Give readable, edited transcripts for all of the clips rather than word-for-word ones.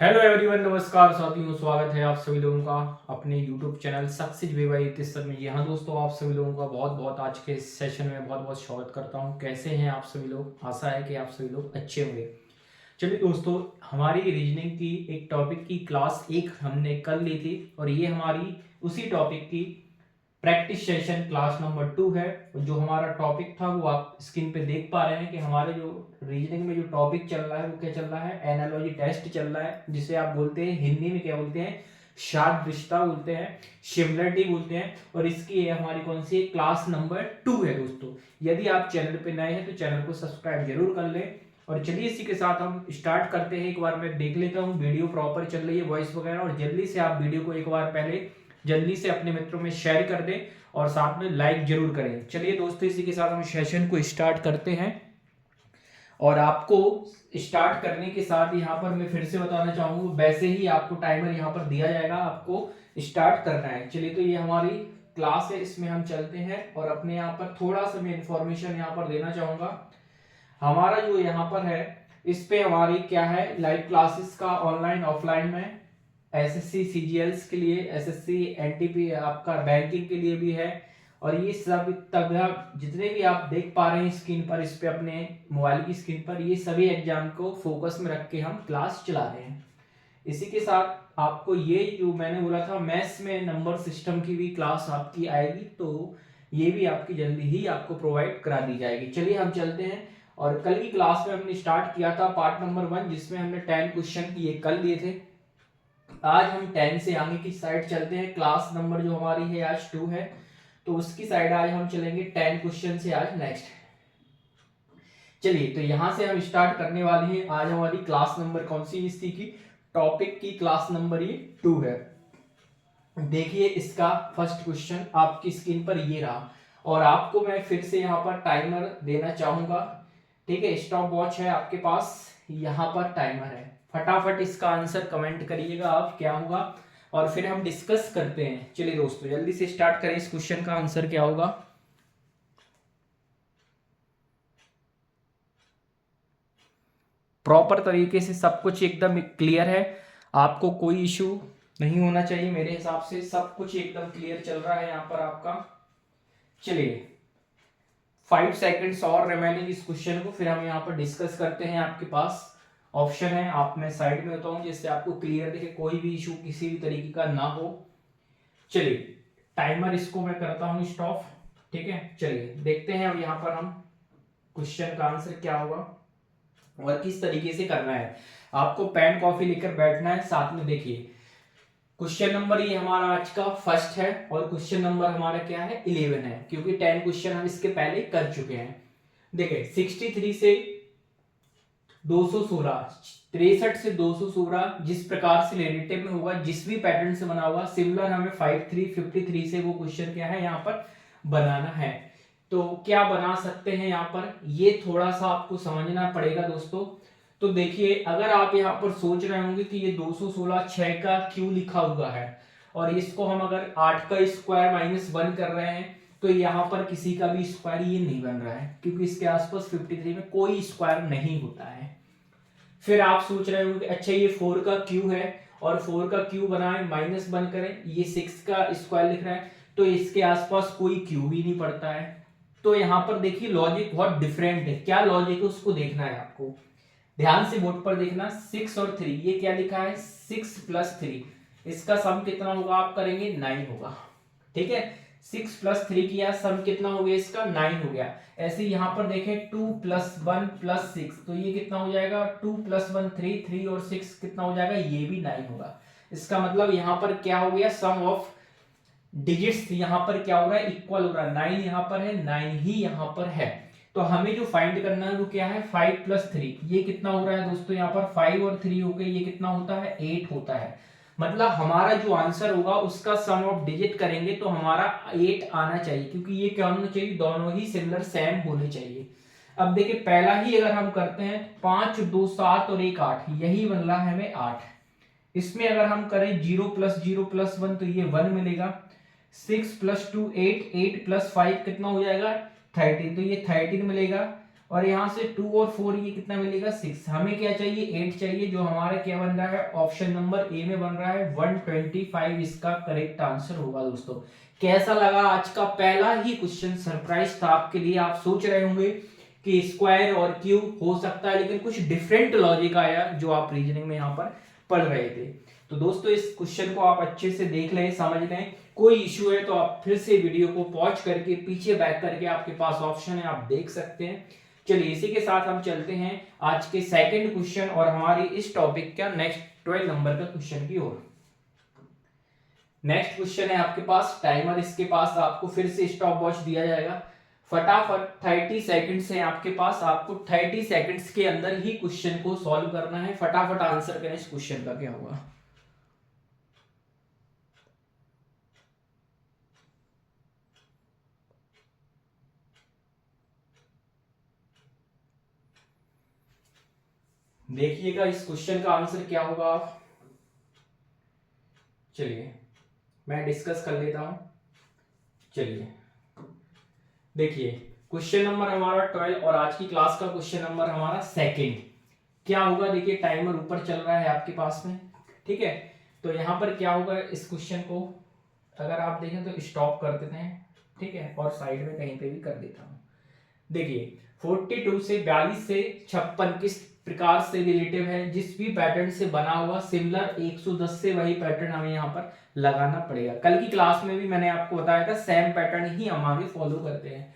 Hello everyone, नमस्कार साथियों, स्वागत है आप सभी लोगों का अपने यूट्यूब चैनल सक्सेस वे तीसर में। यहाँ दोस्तों आप सभी लोगों का बहुत बहुत आज के सेशन में बहुत बहुत स्वागत करता हूँ। कैसे हैं आप सभी लोग? आशा है कि आप सभी लोग अच्छे होंगे। चलिए दोस्तों, हमारी रीजनिंग की एक टॉपिक की क्लास एक हमने कर ली थी और ये हमारी उसी टॉपिक की प्रैक्टिस सेशन क्लास नंबर 2 है। जो हमारा टॉपिक था वो आप स्क्रीन पे देख पा रहे हैं कि हमारे जो रीजनिंग में जो टॉपिक चल रहा है वो क्या चल रहा है, एनालॉजी टेस्ट चल रहा है, जिसे आप बोलते हैं हिंदी में क्या बोलते हैं, सादृश्यता बोलते हैं, सिमिलरिटी बोलते हैं। और इसकी है हमारी कौन सी क्लास नंबर 2 है दोस्तों। यदि आप चैनल पे नए हैं तो चैनल को सब्सक्राइब जरूर कर लें। और चलिए इसी के साथ हम स्टार्ट करते हैं। एक बार मैं देख लेता हूँ वीडियो प्रॉपर चल रही है, वॉइस वगैरह, और जल्दी से आप वीडियो को एक बार पहले जल्दी से अपने मित्रों में शेयर कर दें और साथ में लाइक जरूर करें। चलिए दोस्तों, इसी के साथ हम सेशन को स्टार्ट करते हैं। और आपको स्टार्ट करने के साथ यहाँ पर मैं फिर से बताना चाहूंगा, वैसे ही आपको टाइमर यहाँ पर दिया जाएगा, आपको स्टार्ट करना है। चलिए, तो ये हमारी क्लास है, इसमें हम चलते हैं और अपने यहाँ पर थोड़ा सा मैं इंफॉर्मेशन यहाँ पर देना चाहूंगा। हमारा जो यहाँ पर है इस पे हमारी क्या है, लाइव क्लासेस का ऑनलाइन ऑफलाइन में एसएससी सीजीएल्स के लिए, एसएससी एनटीपी आपका बैंकिंग के लिए भी है। और ये सब तब जितने भी आप देख पा रहे हैं स्क्रीन पर, इस पे अपने मोबाइल की स्क्रीन पर, ये सभी एग्जाम को फोकस में रख के हम क्लास चला रहे हैं। इसी के साथ आपको ये जो मैंने बोला था मैथ्स में नंबर सिस्टम की भी क्लास आपकी आएगी, तो ये भी आपकी जल्दी ही आपको प्रोवाइड करा दी जाएगी। चलिए हम चलते हैं। और कल की क्लास में हमने स्टार्ट किया था पार्ट नंबर 1, जिसमें हमने 10 क्वेश्चन ये कल लिए थे। आज हम 10 से आगे की साइड चलते हैं। क्लास नंबर जो हमारी है आज 2 है, तो उसकी साइड आज हम चलेंगे 10 क्वेश्चन से आज नेक्स्ट। चलिए, तो यहां से हम स्टार्ट करने वाले हैं। आज हमारी क्लास नंबर कौन सी इसी की टॉपिक की क्लास नंबर ये 2 है। देखिए, इसका फर्स्ट क्वेश्चन आपकी स्क्रीन पर ये रहा और आपको मैं फिर से यहाँ पर टाइमर देना चाहूंगा। ठीक है, स्टॉप वॉच है आपके पास, यहाँ पर टाइमर है। फटाफट इसका आंसर कमेंट करिएगा आप क्या होगा, और फिर हम डिस्कस करते हैं। चलिए दोस्तों, जल्दी से स्टार्ट करें। इस क्वेश्चन का आंसर क्या होगा? प्रॉपर तरीके से सब कुछ एकदम क्लियर है, आपको कोई इशू नहीं होना चाहिए। मेरे हिसाब से सब कुछ एकदम क्लियर चल रहा है यहाँ पर आपका। चलिए, 5 सेकंड्स और रिमेनिंग इस क्वेश्चन को, फिर हम यहाँ पर डिस्कस करते हैं। आपके पास ऑप्शन है, आप मैं साइड में होता हूँ जिससे आपको क्लियर दिखे, कोई भी इशू किसी भी तरीके का ना हो। चलिए, टाइमर इसको मैं करता हूँ स्टॉप। ठीक है, चलिए देखते हैं अब यहाँ पर हम क्वेश्चन का आंसर क्या होगा और किस तरीके से करना है। आपको पेन कॉफी लेकर बैठना है साथ में। देखिए, क्वेश्चन नंबर ये हमारा आज का फर्स्ट है और क्वेश्चन नंबर हमारा क्या है, 11 है, क्योंकि 10 क्वेश्चन हम इसके पहले कर चुके हैं। देखिए, 63 से 216, 63 से 216 जिस प्रकार से रिलेटिव में होगा, जिस भी पैटर्न से बना होगा, सिमिलर हमें 53 से वो क्वेश्चन क्या है यहाँ पर बनाना है। तो क्या बना सकते हैं यहाँ पर, ये थोड़ा सा आपको समझना पड़ेगा दोस्तों। तो देखिए, अगर आप यहाँ पर सोच रहे होंगे कि ये 216 6 का क्यों लिखा हुआ है और इसको हम अगर 8 का स्क्वायर -1 कर रहे हैं, तो यहाँ पर किसी का भी स्क्वायर ये नहीं बन रहा है, क्योंकि इसके आसपास 53 में कोई स्क्वायर नहीं होता है। फिर आप सोच रहे होंगे अच्छा ये 4 का क्यू है और 4 का क्यू बनाए -1 करें, ये 6 का स्क्वायर लिख रहा है, तो इसके आसपास कोई क्यू भी नहीं पड़ता है। तो यहाँ पर देखिए लॉजिक बहुत डिफरेंट है। क्या लॉजिक है उसको देखना है आपको, ध्यान से बोर्ड पर देखना। 6 और 3, ये क्या लिखा है, 6 + 3, इसका सम कितना होगा आप करेंगे, 9 होगा। ठीक है, 6 + 3 किया, सम कितना हो गया इसका, 9 हो गया। ऐसे यहाँ पर देखें 2 + 1 + 6, तो ये कितना हो जाएगा, 2 + 1 3, 3 और 6 कितना हो जाएगा, ये भी 9 होगा। इसका मतलब यहाँ पर क्या हो गया, सम ऑफ डिजिट्स यहाँ पर क्या हो रहा है, इक्वल हो रहा है। 9 यहाँ पर है, 9 ही यहाँ पर है। तो हमें जो फाइंड करना है वो क्या है, 5 + 3, ये कितना हो रहा है दोस्तों, यहाँ पर 5 और 3 हो गए, ये कितना होता है, 8 होता है। मतलब हमारा जो आंसर होगा उसका सम ऑफ डिजिट करेंगे तो हमारा 8 आना चाहिए, क्योंकि ये क्या होना चाहिए, दोनों ही सिमिलर सेम होने चाहिए। अब देखिए, पहला ही अगर हम करते हैं 5 2 7 और 1 8, यही बन रहा है हमें 8। इसमें अगर हम करें 0 + 0 + 1, तो ये 1 मिलेगा। 6 + 2 8, 8 + 5 कितना हो जाएगा, 13, तो ये 13 मिलेगा। और यहाँ से 2 और 4 ये कितना मिलेगा 6। हमें क्या चाहिए 8 चाहिए, जो हमारा क्या बन रहा है ऑप्शन नंबर ए में बन रहा है 125 इसका करेक्ट आंसर होगा। दोस्तों कैसा लगा आज का पहला ही क्वेश्चन, सरप्राइज था आपके लिए। आप सोच रहे होंगे कि स्क्वायर और क्यूब हो सकता है, लेकिन कुछ डिफरेंट लॉजिक आया जो आप रीजनिंग में यहाँ पर पढ़ रहे थे। तो दोस्तों इस क्वेश्चन को आप अच्छे से देख लें, समझ लें। कोई इश्यू है तो आप फिर से वीडियो को पॉज करके पीछे बैक करके आपके पास ऑप्शन है, आप देख सकते हैं। चलिए इसी के साथ हम चलते हैं आज के सेकंड क्वेश्चन और हमारी इस टॉपिक का नेक्स्ट 12 नंबर का क्वेश्चन की ओर। नेक्स्ट क्वेश्चन है आपके पास टाइमर, इसके पास आपको फिर से स्टॉप वॉच दिया जाएगा। फटाफट 30 सेकंड्स हैं आपके पास, आपको 30 सेकंड्स के अंदर ही क्वेश्चन को सॉल्व करना है। फटाफट आंसर करें इस क्वेश्चन का क्या होगा। देखिएगा इस क्वेश्चन का आंसर क्या होगा। चलिए मैं डिस्कस कर लेता हूं। चलिए देखिए क्वेश्चन नंबर हमारा 12 और आज की क्लास का क्वेश्चन नंबर हमारा सेकंड। क्या होगा देखिए, टाइमर ऊपर चल रहा है आपके पास में, ठीक है। तो यहाँ पर क्या होगा, इस क्वेश्चन को अगर आप देखें तो स्टॉप कर देते हैं, ठीक है, और साइड में कहीं पे भी कर देता हूँ। देखिए 42 से 42 से 56 किस प्रकार से रिलेटिव है, जिस भी पैटर्न से बना हुआ सिमिलर 110 से वही पैटर्न हमें यहाँ पर लगाना पड़ेगा। कल की क्लास में भी मैंने आपको बताया था सेम पैटर्न ही हम आगे फॉलो करते हैं।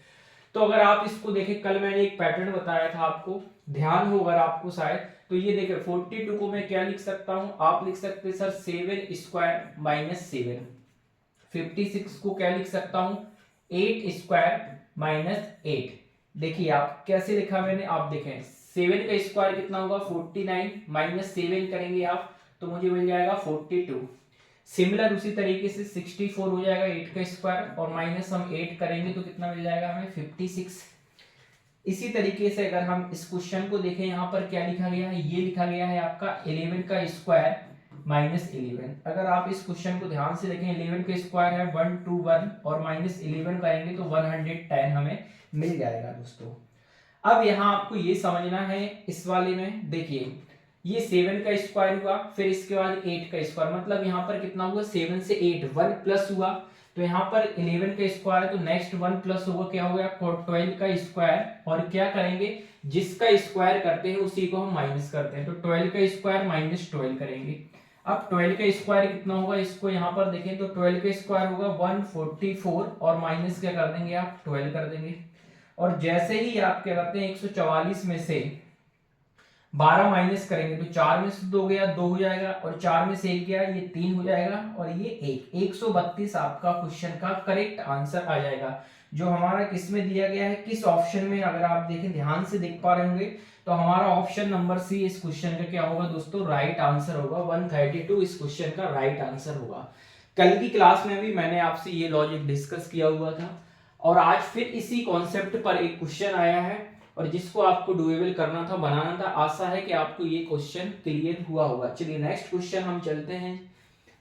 तो अगर आप इसको देखें, कल मैंने एक पैटर्न बताया था आपको, ध्यान हो अगर आपको शायद, तो ये देखिए 42 को मैं क्या लिख सकता हूं, आप लिख सकते हैं सर 7 स्क्वायर माइनस 7। 56 को क्या लिख सकता हूं 8 स्क्वायर माइनस 8। देखिए आप कैसे लिखा मैंने, आप देखें 7 का स्क्वायर कितना होगा 49 माइनस 7 करेंगे आप तो मुझे मिल जाएगा 42। सिमिलर उसी तरीके से 64 हो जाएगा 8 का स्क्वायर और माइनस हम 8 करेंगे तो कितना मिल जाएगा हमें 56। इसी तरीके से अगर हम इस क्वेश्चन को देखें, यहाँ पर क्या लिखा गया है, ये लिखा गया है आपका 11 का स्क्वायर माइनस 11। अगर आप इस क्वेश्चन को ध्यान से देखें, 11 का स्क्वायर है 121 और माइनस 11 करेंगे तो 110 हमें मिल जाएगा। दोस्तों अब यहाँ आपको ये समझना है, इस वाले में देखिए ये 7 का स्क्वायर हुआ, फिर इसके बाद 8 का स्क्वायर, मतलब यहाँ पर कितना हुआ 7 से 8 1 प्लस हुआ, तो यहाँ पर 11 का स्क्वायर है तो नेक्स्ट 1 प्लस होगा क्या हो गया 12 का स्क्वायर, और क्या करेंगे जिसका स्क्वायर करते हैं उसी को हम माइनस करते हैं, तो 12 का स्क्वायर माइनस 12 करेंगे। अब 12 का स्क्वायर कितना होगा, इसको यहाँ पर देखें तो 12 का स्क्वायर होगा 144 और माइनस क्या कर देंगे आप 12 कर देंगे। और जैसे ही आप क्या करते हैं 144 में से 12 माइनस करेंगे तो 4 में से 2 गया 2 हो जाएगा, और 4 में से 1 गया ये 3 हो जाएगा, और ये 132 आपका क्वेश्चन का करेक्ट आंसर आ जाएगा, जो हमारा किस में दिया गया है, किस ऑप्शन में। अगर आप देखें ध्यान से देख पा रहे होंगे तो हमारा ऑप्शन नंबर सी इस क्वेश्चन का क्या होगा दोस्तों, राइट आंसर होगा। 132 इस क्वेश्चन का राइट आंसर होगा। कल की क्लास में भी मैंने आपसे ये लॉजिक डिस्कस किया हुआ था, और आज फिर इसी कॉन्सेप्ट पर एक क्वेश्चन आया है और जिसको आपको डुएबल करना था, बनाना था। आशा है कि आपको ये क्वेश्चन क्लियर हुआ होगा। चलिए नेक्स्ट क्वेश्चन हम चलते हैं,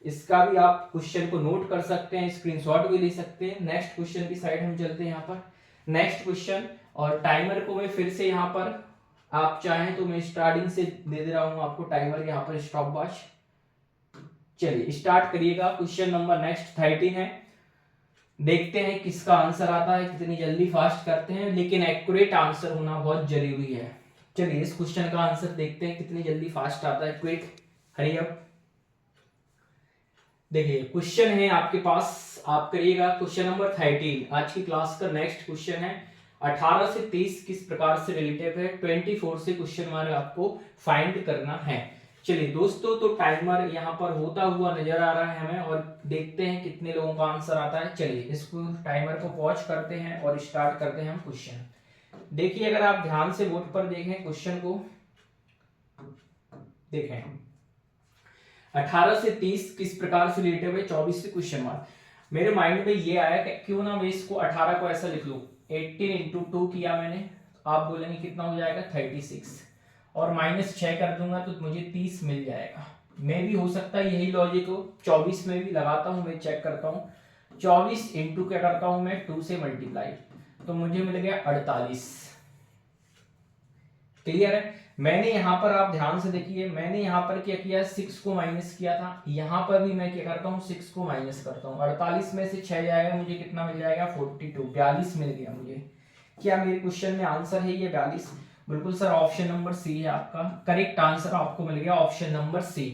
इसका भी आप क्वेश्चन को नोट कर सकते हैं, स्क्रीनशॉट भी ले सकते हैं। नेक्स्ट क्वेश्चन की साइड हम चलते हैं यहाँ पर, नेक्स्ट क्वेश्चन, और टाइमर को मैं फिर से यहाँ पर, आप चाहें तो मैं स्टार्टिंग से दे दे रहा हूँ आपको टाइमर यहाँ पर स्टॉप वॉच। चलिए स्टार्ट करिएगा। क्वेश्चन नंबर नेक्स्ट 13 है, देखते हैं किसका आंसर आता है, कितनी जल्दी फास्ट करते हैं, लेकिन एक्यूरेट आंसर होना बहुत जरूरी है। चलिए इस क्वेश्चन का आंसर देखते हैं कितनी जल्दी फास्ट आता है, क्विक हरी अप। देखिए क्वेश्चन है आपके पास, आप करिएगा क्वेश्चन नंबर 13 आज की क्लास का नेक्स्ट क्वेश्चन है। 18 से 30 किस प्रकार से रिलेटिव है, 24 से क्वेश्चन मार्क आपको फाइंड करना है। चलिए दोस्तों, तो टाइमर यहाँ पर होता हुआ नजर आ रहा है हमें, और देखते हैं कितने लोगों का आंसर आता है। चलिए इसको टाइमर को पॉज करते हैं और स्टार्ट करते हैं हम क्वेश्चन। देखिए अगर आप ध्यान से बोर्ड पर देखें क्वेश्चन को, देखें 18 से 30 किस प्रकार से रिलेटिव है, 24 से क्वेश्चन मार्क। मेरे माइंड में ये आया कि क्यों ना मैं इसको 18 को ऐसा लिख लूं, 18 इंटू 2 किया मैंने, आप बोलेंगे कितना हो जाएगा 36, और माइनस 6 कर दूंगा तो मुझे 30 मिल जाएगा। मैं भी हो सकता है यही लॉजिक हो, 24 में भी लगाता हूं मैं, चेक करता हूं 24 इंटू क्या करता हूं मैं 2 से मल्टीप्लाई, तो मुझे मिल गया 48। क्लियर है। मैंने यहाँ पर आप ध्यान से देखिए, मैंने यहाँ पर क्या किया, 6 को माइनस किया था, यहाँ पर भी मैं क्या करता हूँ 6 को माइनस करता हूँ। 48 में से 6 जाएगा, मुझे कितना मिल जाएगा 42, 42 मिल गया मुझे। क्या मेरे क्वेश्चन में आंसर है ये 42? बिल्कुल सर, ऑप्शन नंबर सी है आपका करेक्ट आंसर, आपको मिल गया ऑप्शन नंबर सी।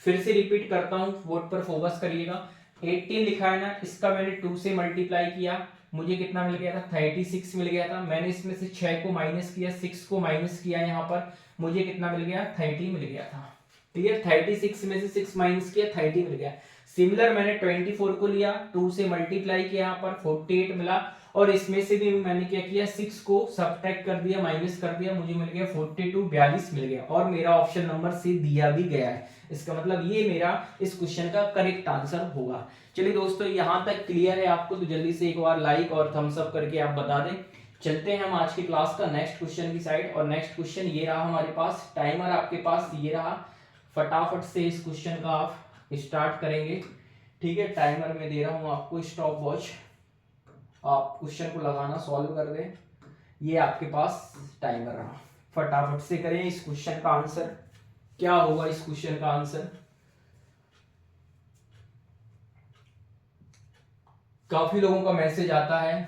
फिर से रिपीट करता हूँ, बोर्ड पर फोकस करिएगा। 18 लिखा है ना, इसका मैंने 2 से मल्टीप्लाई किया, मुझे कितना मिल गया था 36 मिल गया था। मैंने इसमें से 6 को माइनस किया, 6 को माइनस किया, यहाँ पर मुझे कितना मिल गया 30 मिल गया था। क्लियर, 36 में से 6 माइनस किया 30 मिल गया। सिमिलर मैंने 24 को लिया, 2 से मल्टीप्लाई किया, यहाँ पर 48 मिला, और इसमें से भी मैंने क्या किया 6 को सब्ट्रैक्ट कर दिया, माइनस कर दिया, मुझे मिल गया 42, 42 मिल गया, और मेरा ऑप्शन नंबर सी दिया भी गया है। इसका मतलब ये मेरा इस क्वेश्चन का करेक्ट आंसर होगा। चलिए दोस्तों, यहां तक क्लियर है आपको तो जल्दी से एक बार लाइक और थम्स अप करके आप बता दें। चलते हैं हम आज की क्लास का नेक्स्ट क्वेश्चन की साइड, और नेक्स्ट क्वेश्चन ये रहा हमारे पास। टाइमर आपके पास ये रहा, फटाफट से इस क्वेश्चन का आप स्टार्ट करेंगे। ठीक है, टाइमर में दे रहा हूं आपको स्टॉप वॉच, आप क्वेश्चन को लगाना, सॉल्व कर दें। ये आपके पास टाइमर रहा, फटाफट से करें। इस क्वेश्चन का आंसर क्या होगा? इस क्वेश्चन का आंसर काफी लोगों का मैसेज आता है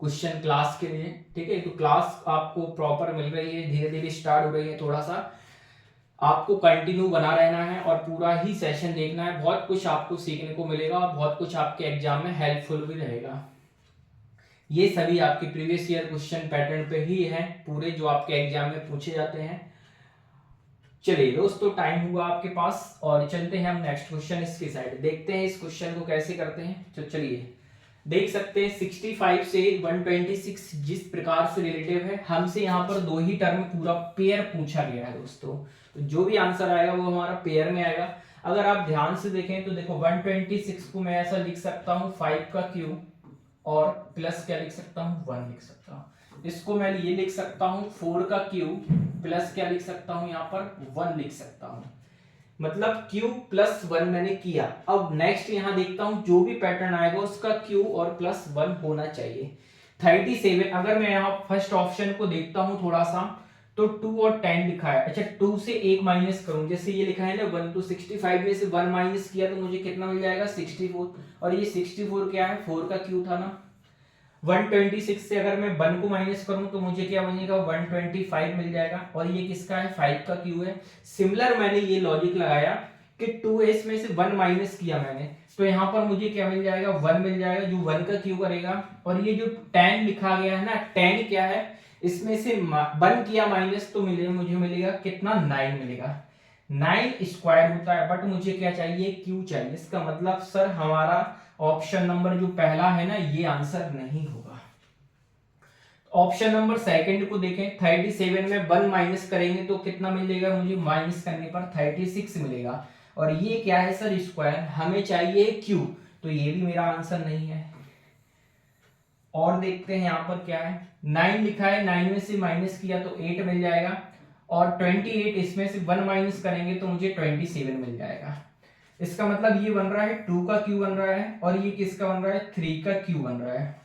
क्वेश्चन क्लास के लिए। ठीक है, तो क्लास आपको प्रॉपर मिल रही है, धीरे धीरे स्टार्ट हो रही है, थोड़ा सा आपको कंटिन्यू बना रहना है और पूरा ही सेशन देखना है। बहुत कुछ आपको सीखने को मिलेगा और बहुत कुछ आपके एग्जाम में हेल्पफुल भी रहेगा। ये सभी आपके प्रीवियस ईयर क्वेश्चन पैटर्न पे ही है पूरे, जो आपके एग्जाम में पूछे जाते हैं। चलिए दोस्तों, टाइम हुआ आपके पास और चलते हैं हम नेक्स्ट क्वेश्चन इसकी साइड, देखते हैं इस क्वेश्चन को कैसे करते हैं। तो चलिए देख सकते हैं 65 से 126 जिस प्रकार से रिलेटिव है, हमसे यहाँ पर दो ही टर्म पूरा पेयर पूछा गया है दोस्तों, तो जो भी आंसर आएगा वो हमारा पेयर में आएगा। अगर आप ध्यान से देखें तो देखो 126 को मैं ऐसा लिख सकता हूँ 5 का क्यूब और प्लस क्या लिख सकता हूँ 1 लिख सकता हूँ। इसको मैं ये लिख सकता हूँ 4 का क्यूब प्लस क्या लिख सकता हूँ यहाँ पर 1 लिख सकता हूँ। मतलब क्यूब प्लस 1 मैंने किया। अब नेक्स्ट यहां देखता हूं जो भी पैटर्न आएगा उसका क्यूब और प्लस 1 होना चाहिए। 37, अगर मैं यहां फर्स्ट ऑप्शन को देखता हूं थोड़ा सा, तो 2 और 10 लिखा है। अच्छा, 2 से 1 माइनस करूं, जैसे ये लिखा है ना 1 to 65 में से 1 माइनस किया तो मुझे कितना मिल जाएगा 64, और ये 64 क्या है 4 का क्यूब था ना। 126 से अगर मैं 1 को माइनस करूं तो मुझे क्या बनेगा 125 मिल जाएगा, और ये किसका है 5 का क्यूब है। सिमिलर मैंने ये लॉजिक लगाया कि 2s में से 1 माइनस किया मैंने, तो यहाँ पर मुझे क्या मिल जाएगा 1 मिल जाएगा जो 1 का क्यूब करेगा। और ये जो 10 लिखा गया है ना, 10 क्या है, इसमें से 1 किया माइनस तो मुझे मिलेगा कितना 9 मिलेगा। 9 स्क्वायर होता है, बट मुझे क्या चाहिए क्यू चाहिए। इसका मतलब सर हमारा ऑप्शन नंबर जो पहला है ना ये आंसर नहीं होगा। ऑप्शन नंबर सेकंड को देखें, 37 में 1 माइनस करेंगे तो कितना मिलेगा मुझे, माइनस करने पर 36 मिलेगा, और ये क्या है सर स्क्वायर, हमें चाहिए क्यूब, तो ये भी मेरा आंसर नहीं है। और देखते हैं यहाँ पर क्या है, 9 लिखा है, 9 में से माइनस किया तो 8 मिल जाएगा, और 28 इसमें से 1 माइनस करेंगे तो मुझे 27 मिल जाएगा। इसका मतलब ये बन रहा है 2 का क्यू बन रहा है, और ये किसका बन रहा है 3 का क्यू बन रहा है।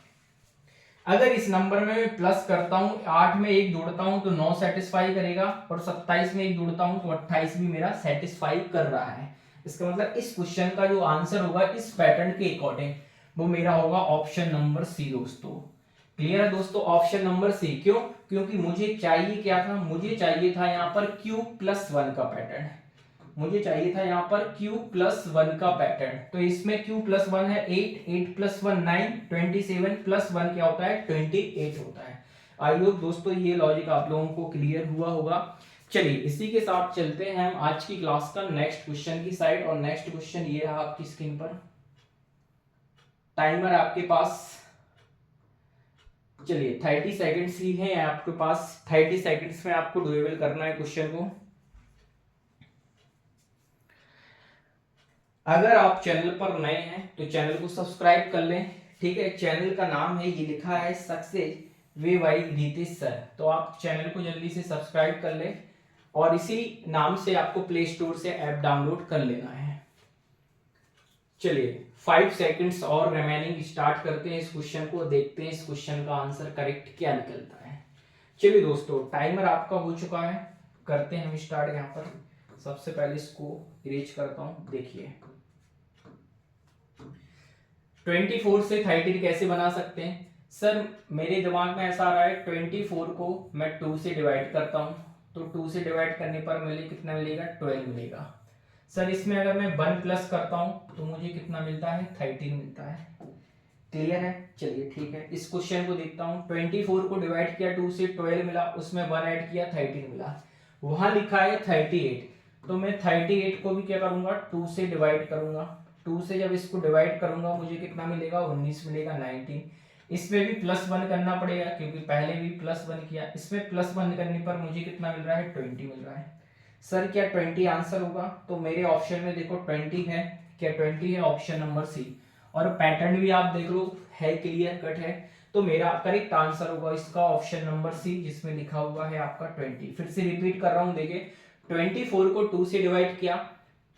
अगर इस नंबर में मैं प्लस करता हूं, 8 में 1 जोड़ता हूं तो 9 सेटिस्फाई करेगा, और 27 में 1 जोड़ता हूं तो 28 भी मेरा सेटिस्फाई कर रहा है। इसका मतलब इस क्वेश्चन का जो आंसर होगा इस पैटर्न के अकॉर्डिंग वो मेरा होगा ऑप्शन नंबर सी दोस्तों। क्लियर है दोस्तों, ऑप्शन नंबर सी। क्यों? क्योंकि मुझे चाहिए क्या था, मुझे चाहिए था यहाँ पर क्यूब प्लस 1 का पैटर्न, मुझे चाहिए था यहाँ पर q प्लस 1 का पैटर्न। तो इसमें q प्लस 1 है 8, 8 प्लस 1 9, 27 प्लस 1 क्या होता है 28 होता है। आई होप दोस्तों ये लॉजिक आप लोगों को क्लियर हुआ होगा। चलिए इसी के साथ चलते हैं हम आज की क्लास का नेक्स्ट क्वेश्चन की साइड, और नेक्स्ट क्वेश्चन ये रहा आपकी स्क्रीन पर। टाइमर आपके पास, चलिए 30 सेकेंड्स ही है आपके पास, 30 सेकेंड्स में आपको डुएबल करना है क्वेश्चन को। अगर आप चैनल पर नए हैं तो चैनल को सब्सक्राइब कर लें। ठीक है, चैनल का नाम है, ये लिखा है success way by Ritesh sir, तो आप चैनल को जल्दी से सब्सक्राइब कर लें, और इसी नाम से आपको प्ले स्टोर से ऐप डाउनलोड कर लेना है। चलिए 5 सेकंड्स और रिमेनिंग, स्टार्ट करते हैं इस क्वेश्चन को, देखते हैं इस क्वेश्चन का आंसर करेक्ट क्या निकलता है। चलिए दोस्तों, टाइमर आपका हो चुका है, करते हैं हम स्टार्ट। यहाँ पर सबसे पहले इसको इरेज करता हूँ। देखिए 24 से 13 कैसे बना सकते हैं सर? मेरे दिमाग में ऐसा आ रहा है 24 को मैं 2 से डिवाइड करता हूँ, तो 2 से डिवाइड करने पर मुझे कितना मिलेगा? 12 मिलेगा। सर इसमें अगर मैं 1 प्लस करता हूँ तो मुझे कितना मिलता है? 13 मिलता है। क्लियर है? चलिए ठीक है, इस क्वेश्चन को देखता हूँ। 24 को डिवाइड किया 2 से, 12 मिला, उसमें 1 ऐड किया 13 मिला। वहां लिखा है 38, तो मैं 38 को भी क्या करूंगा? 2 से डिवाइड करूंगा। 2 से जब इसको डिवाइड करूंगा मुझे कितना मिलेगा? 19 मिलेगा, 19। इसमें भी +1 करना पड़ेगा क्योंकि पहले भी +1 किया। इसमें +1 करने पर मुझे कितना मिल रहा है? 20 मिल रहा है। सर क्या 20 आंसर होगा? तो मेरे ऑप्शन में देखो 20 है। क्या 20 है? Option number C. और पैटर्न भी आप देख लो है, क्लियर कट है। तो मेरा करेक्ट आंसर होगा इसका ऑप्शन नंबर सी, जिसमें लिखा हुआ है आपका 20। फिर से रिपीट कर रहा हूं, देखिए 24 को 2 से डिवाइड किया,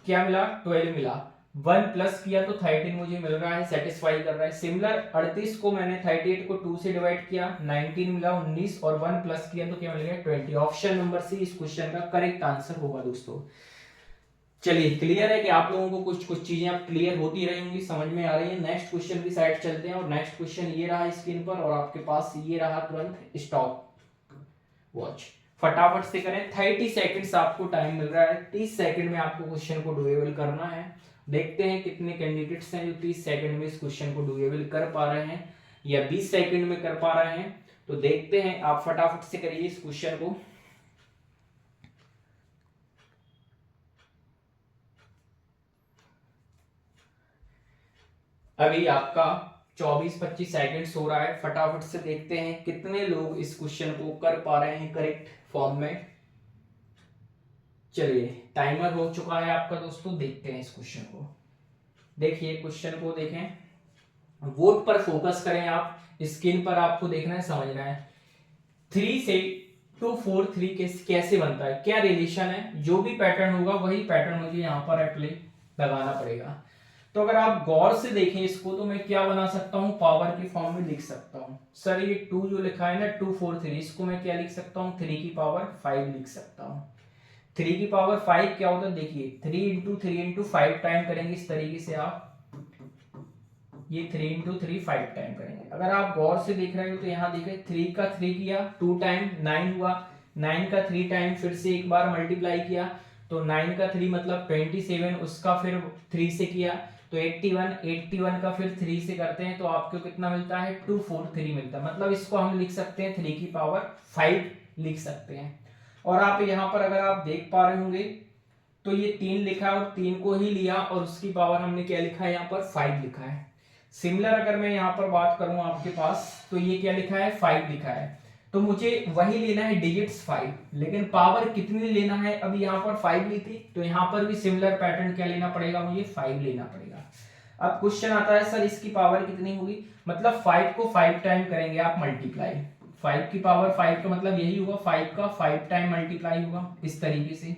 क्या मिला? 12 मिला। 1 प्लस किया तो 13 मुझे मिल रहा है, सेटिस्फाई कर रहा है। सिमिलर 38 को मैंने 38 को 2 से डिवाइड किया, 19 मिला, 19 और 1 प्लस किया तो क्या मिल गया? 20। ऑप्शन नंबर सी इस क्वेश्चन का करेक्ट आंसर होगा दोस्तों। चलिए क्लियर है कि आप लोगों को कुछ कुछ चीजें अब क्लियर होती रहेंगी, समझ में आ रही है। नेक्स्ट क्वेश्चन की साइड चलते हैं, और नेक्स्ट क्वेश्चन ये रहा स्क्रीन पर, और आपके पास ये रहा तुरंत स्टॉप वॉच। फटाफट से करें, 30 सेकंड्स आपको टाइम मिल रहा है। 30 सेकंड में आपको क्वेश्चन को डुएबल करना है। देखते हैं कितने कैंडिडेट्स हैं जो 30 सेकंड में इस क्वेश्चन को डुएबल कर पा रहे हैं या 20 सेकंड में कर पा रहे हैं। तो देखते हैं, आप फटाफट से करिए इस क्वेश्चन को। अभी आपका 24-25 सेकंड्स हो रहा है। फटाफट से देखते हैं कितने लोग इस क्वेश्चन को कर पा रहे हैं करेक्ट फॉर्म में। चलिए टाइमर हो चुका है आपका दोस्तों, देखते हैं इस क्वेश्चन को। देखिए क्वेश्चन को देखें, वोट पर फोकस करें आप, स्क्रीन पर आपको देखना है, समझना है। 3 से 2 4 3 कैसे बनता है, क्या रिलेशन है? जो भी पैटर्न होगा वही पैटर्न मुझे यहाँ पर अप्लाई लगाना पड़ेगा। तो अगर आप गौर से देखें इसको, तो मैं क्या बना सकता हूं? पावर के फॉर्म में लिख सकता हूं। सर ये 2 जो लिखा है ना, 2 4 3, इसको मैं क्या लिख सकता हूं? 3 की पावर 5 लिख सकता हूं। 3 की पावर 5 क्या होता है? देखिए 3 इंटू 3 इंटू 5 टाइम करेंगे इस तरीके से आप, ये 3 इंटू 3 5 टाइम करेंगे। अगर आप गौर से देख रहे हो तो यहाँ देखिए 3 का 3 किया 2 टाइम 9 हुआ, 9 का 3 टाइम फिर से एक बार मल्टीप्लाई किया तो 9 का 3 मतलब 27, उसका फिर 3 से किया तो 81, 81 का फिर 3 से करते हैं तो आपको कितना मिलता है? 243 मिलता है। मतलब इसको हम लिख सकते हैं 3 की पावर 5 लिख सकते हैं। और आप यहाँ पर अगर आप देख पा रहे होंगे तो ये 3 लिखा है और 3 को ही लिया और उसकी पावर हमने क्या लिखा है? यहाँ पर 5 लिखा है। सिमिलर अगर मैं यहाँ पर बात करूं आपके पास, तो ये क्या लिखा है? 5 लिखा है। तो मुझे वही लेना है डिजिट्स 5, लेकिन पावर कितनी लेना है? अभी यहाँ पर 5 ली थी तो यहाँ पर भी सिमिलर पैटर्न क्या लेना पड़ेगा? मुझे 5 लेना पड़ेगा। अब क्वेश्चन आता है सर इसकी पावर कितनी होगी? मतलब 5 को 5 टाइम करेंगे आप मल्टीप्लाई। 5 की पावर 5 का मतलब यही होगा, 5 का 5 टाइम मल्टीप्लाई होगा इस तरीके से।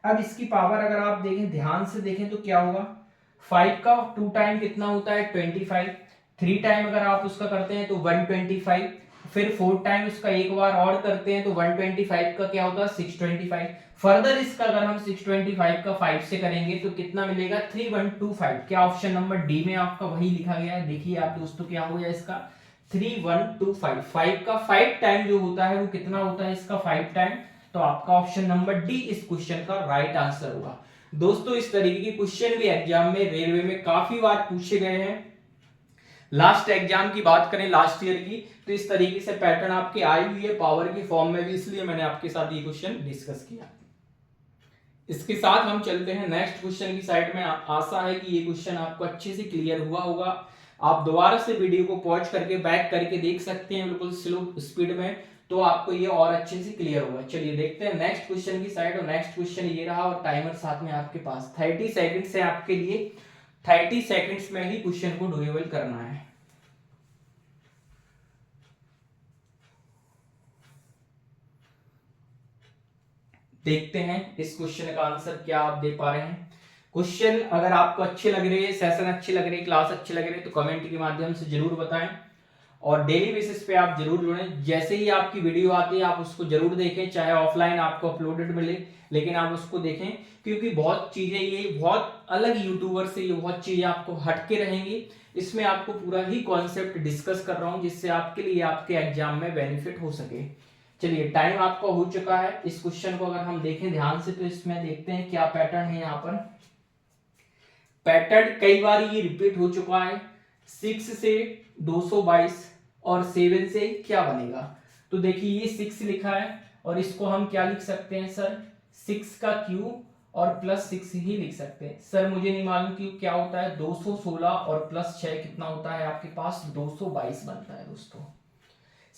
अब इसकी पावर अगर आप देखें, ध्यान से देखें तो क्या होगा? 5 का 2 टाइम कितना होता है? 25। 3 टाइम अगर आप उसका करते हैं तो 125, फिर 4 टाइम उसका एक बार और करते हैं तो 125 का क्या होता है? 625। फर्दर इसका अगर हम 625 का 5 से करेंगे तो कितना मिलेगा? 3125। क्या ऑप्शन नंबर डी में आपका वही लिखा गया है? देखिए आप दोस्तों क्या हो गया इसका? 3125। 5 का 5 टाइम जो होता है वो कितना होता है इसका? 5 टाइम। तो आपका ऑप्शन नंबर डी इस क्वेश्चन का राइट आंसर होगा। दोस्तों इस तरीके के क्वेश्चन भी एग्जाम में, रेलवे में काफी बार पूछे गए हैं। लास्ट एग्जाम की बात करें लास्ट ईयर की, तो इस तरीके से पैटर्न आपकी आई हुई है पावर के फॉर्म में भी, इसलिए मैंने आपके साथ ये क्वेश्चन डिस्कस किया। इसके साथ हम चलते हैं नेक्स्ट क्वेश्चन की साइड में। आशा है कि ये क्वेश्चन आपको अच्छे से क्लियर हुआ होगा। आप दोबारा से वीडियो को पॉज करके बैक करके देख सकते हैं बिल्कुल स्लो स्पीड में, तो आपको ये और अच्छे से क्लियर होगा। चलिए देखते हैं नेक्स्ट क्वेश्चन की साइड। और नेक्स्ट क्वेश्चन ये रहा, और टाइमर साथ में आपके पास 30 सेकंड्स है आपके लिए। 30 सेकंड्स में ही क्वेश्चन को डुएबल करना है। देखते हैं इस क्वेश्चन का आंसर क्या आप दे पा रहे हैं। क्वेश्चन अगर आपको अच्छे लग रहे हैं, सेशन अच्छे लग रहे हैं, क्लास अच्छे लग रहे हैं, तो कमेंट के माध्यम से जरूर बताएं। और डेली बेसिस पे आप जरूर जुड़ें। जैसे ही आपकी वीडियो आती है आप उसको जरूर देखें, चाहे ऑफलाइन आपको अपलोडेड मिले लेकिन आप उसको देखें, क्योंकि बहुत चीजें ये बहुत अलग यूट्यूबर से ये बहुत चीजें आपको हटके रहेंगी। इसमें आपको पूरा ही कॉन्सेप्ट डिस्कस कर रहा हूं जिससे आपके लिए आपके एग्जाम में बेनिफिट हो सके। चलिए टाइम आपका हो चुका है। इस क्वेश्चन को अगर हम देखें ध्यान से तो इसमें देखते हैं क्या पैटर्न है। यहाँ पर पैटर्न कई बार ये रिपीट हो चुका है। 6 से 222 और 7 से क्या बनेगा, तो देखिए ये 6 लिखा है और इसको हम क्या लिख सकते हैं सर, 6 का क्यूब और प्लस 6 ही लिख सकते हैं। सर मुझे नहीं मालूम क्यूब क्या होता है, 216 और प्लस 6 कितना होता है आपके पास, 222 बनता है दोस्तों।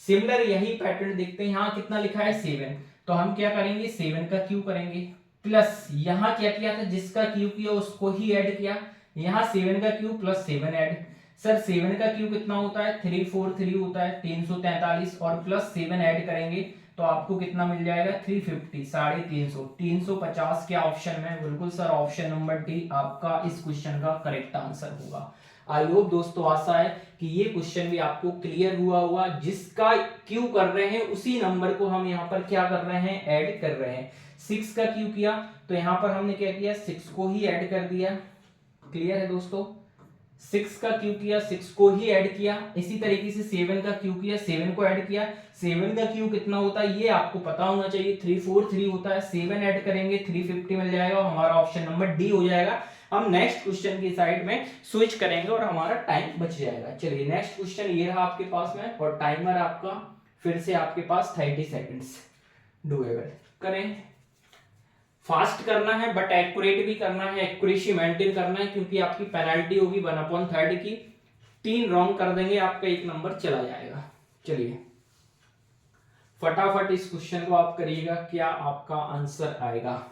सिमिलर यही पैटर्न देखते हैं, यहाँ कितना लिखा है 7, तो हम क्या करेंगे 7 का क्यूब करेंगे, प्लस यहाँ क्या किया था जिसका क्यूब किया उसको ही ऐड किया, यहाँ 7 का क्यूब प्लस 7 ऐड। सर 7 का क्यूब कितना होता है 343 होता है, 343 और प्लस 7 ऐड करेंगे तो आपको कितना मिल जाएगा 350, 350, 350 के ऑप्शन में बिल्कुल सर ऑप्शन नंबर डी आपका इस क्वेश्चन का करेक्ट आंसर होगा। आई होप दोस्तों आशा है कि ये क्वेश्चन भी आपको क्लियर हुआ होगा। जिसका क्यू कर रहे हैं उसी नंबर को हम यहाँ पर क्या कर रहे हैं, ऐड कर रहे हैं। 6 का क्यू किया तो यहाँ पर हमने क्या किया 6 को ही ऐड कर दिया। क्लियर है दोस्तों, 6 का क्यू किया 6 को ही ऐड किया। इसी तरीके से 7 का क्यू किया 7 को ऐड किया। 7 का क्यू कितना होता है ये आपको पता होना चाहिए, 343 होता है। 7 ऐड करेंगे 350 मिल जाएगा, हमारा ऑप्शन नंबर डी हो जाएगा। हम नेक्स्ट क्वेश्चन की साइड में स्विच करेंगे और हमारा टाइम बच जाएगा। चलिए नेक्स्ट क्वेश्चन ये रहा आपके पास में और टाइमर आपका फिर से आपके पास 30 सेकंड्स डूएबल। करें, फास्ट करना है बट एक्यूरेट भी करना है, एक्यूरेसी मेंटेन करना है क्योंकि आपकी पेनल्टी होगी 1/3 की। 3 रॉन्ग कर देंगे आपका 1 नंबर चला जाएगा। चलिए फटाफट इस क्वेश्चन को आप करिएगा, क्या आपका आंसर आएगा।